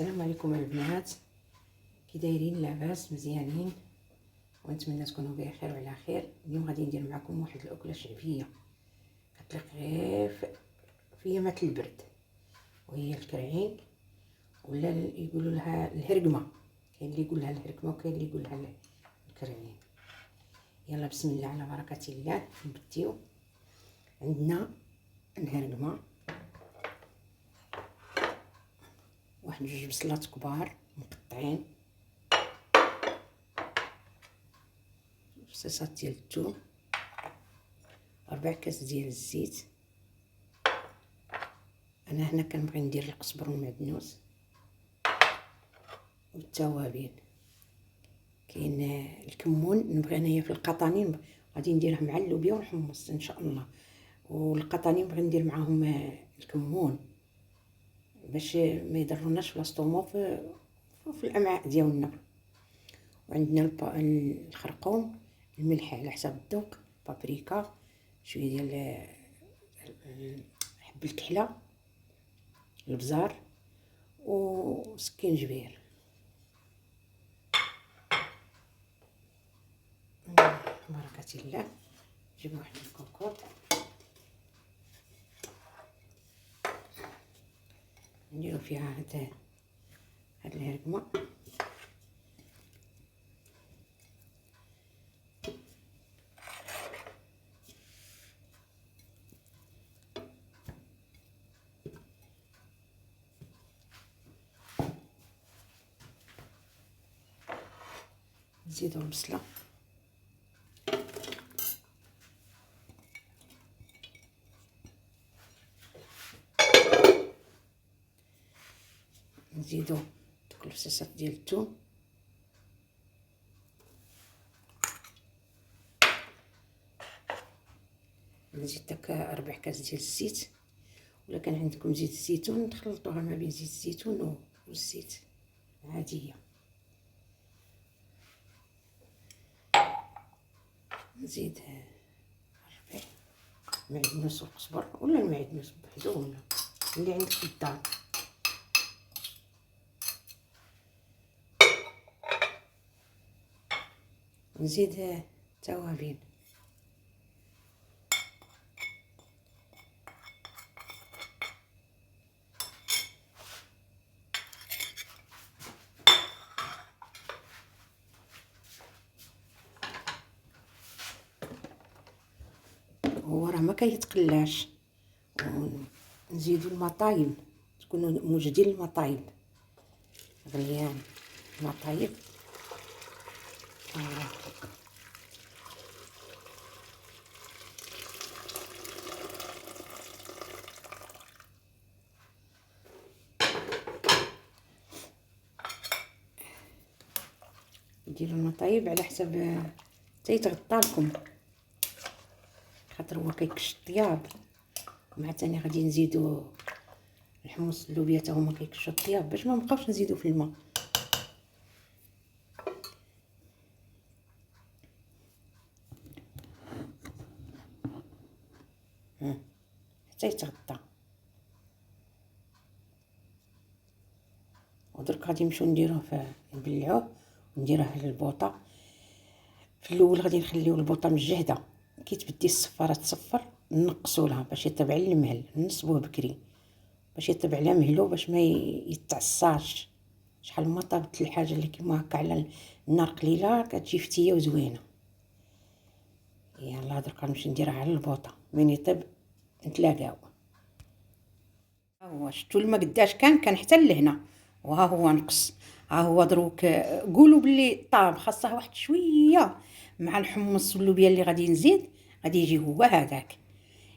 السلام عليكم البنات، كي دايرين؟ لاباس مزيانين؟ ونتمنى تكونوا بخير وعلى خير. اليوم غادي ندير معكم واحد الاكله شعبيه كتليق غير في ايامات البرد، وهي الكرعين، ولا يقولوا لها الهرقمه. كاين اللي يقول لها الهرقمه وكاين اللي يقول لها الكرعين. يلا بسم الله على بركه الله نبديو. عندنا الهرقمه، واحد جوج بصلات كبار مقطعين، رصاصات ديال الثوم، 4 كاس ديال الزيت. انا هنا كنبغي ندير القزبر والمعدنوس والتوابل. كاين الكمون، نبغي انايا في القطانين غادي نديرها مع اللوبيا والحمص ان شاء الله، والقطانين بغي ندير معاهم الكمون باش ما يضروناش في الاستومو في الامعاء ديالنا. وعندنا الخرقوم، الملح على حسب الذوق، بابريكا، شويه ديال حب الكحله، البزار وسكينجبير. بركه الله. نجيب واحد الكوكوط نديرو فيها هاد الهرقمه، نزيدو البصله، نزيدو دوك الفصاصات ديال الثوم، نزيد داك 4 كاس ديال الزيت، ولا كان عندكم زيت الزيتون تخلطوها ما بين زيت الزيتون والزيت عاديه. نزيد الربيع، المعدنوس والقزبر، ولا المعدنوس بوحدو ولا اللي عندك في الدار. نزيد توابل، هو راه ما كيتقلاش. نزيدو المطايب، تكونوا موجدين المطايب غليان، المطايب ديروا المطايب على حسب حتى يتغطى لكم، خاطر هو كيكش الطياب. مع ثاني غادي نزيدو الحمص اللوبيا حتى هما كيكشوا الطياب باش ما نبقاوش نزيدو في الماء. حتى يتغطى. ودرك غادي نمشيو نديروه نبلعوه ونديروه للبوطه. في الاول غادي نخليو البوطه مجهده، كي تبدي الصفاره تصفر نقصوا لها باش يطيب على المهل، نصبوه بكري باش يطيب على مهلو باش ما يتعصاش. شحال ما طابت الحاجه اللي كيما هكا على النار قليله كتجي فتيه وزوينه. يلا درك غنمشي نديرها على البوطه، من يطيب نتلاقاو. ها هو شفتوا الماء قداش كان حتى لهنا، وها هو نقص. ها هو دروك قولوا باللي طاب، خاصه واحد شويه مع الحمص واللوبيا اللي غادي نزيد، غادي يجي هو هذاك.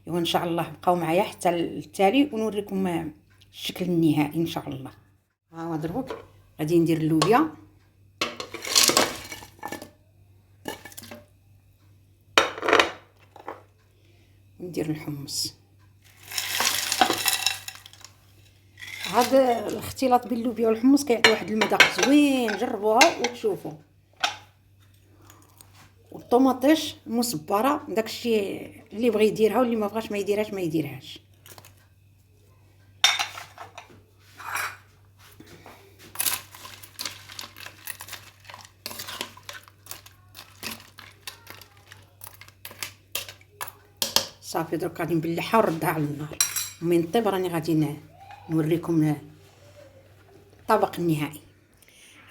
ايوا ان شاء الله بقاو معايا حتى التالي ونوريكم الشكل النهائي ان شاء الله. ها هو دروك غادي ندير اللوبيا، وندير الحمص. هذا الاختلاط بين اللوبيا والحمص كيعطي واحد المذاق زوين، جربوها وتشوفوا. والطوماطيش المصبره داكشي اللي بغى يديرها واللي ما بغاش ما يديرهاش ما يديرهاش. صافي درك غادي نبلعها ونردها على النار. ومن طيب راني غادي نوريكم الطبق النهائي.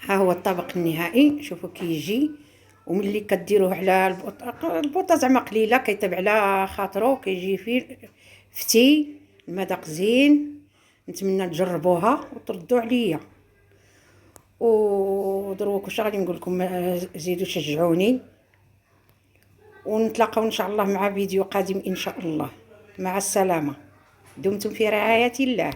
ها هو الطبق النهائي، شوفوا كيجي. وملي كديروه على البوطه زعما قليله، كيطيب على خاطرو، كيجي فيه فتي المذاق زين. نتمنى تجربوها وتردوا عليا. ودروك واش غادي نقول لكم، زيدوا شجعوني، ونتلاقاو ان شاء الله مع فيديو قادم ان شاء الله. مع السلامه، دمتم في رعايه الله.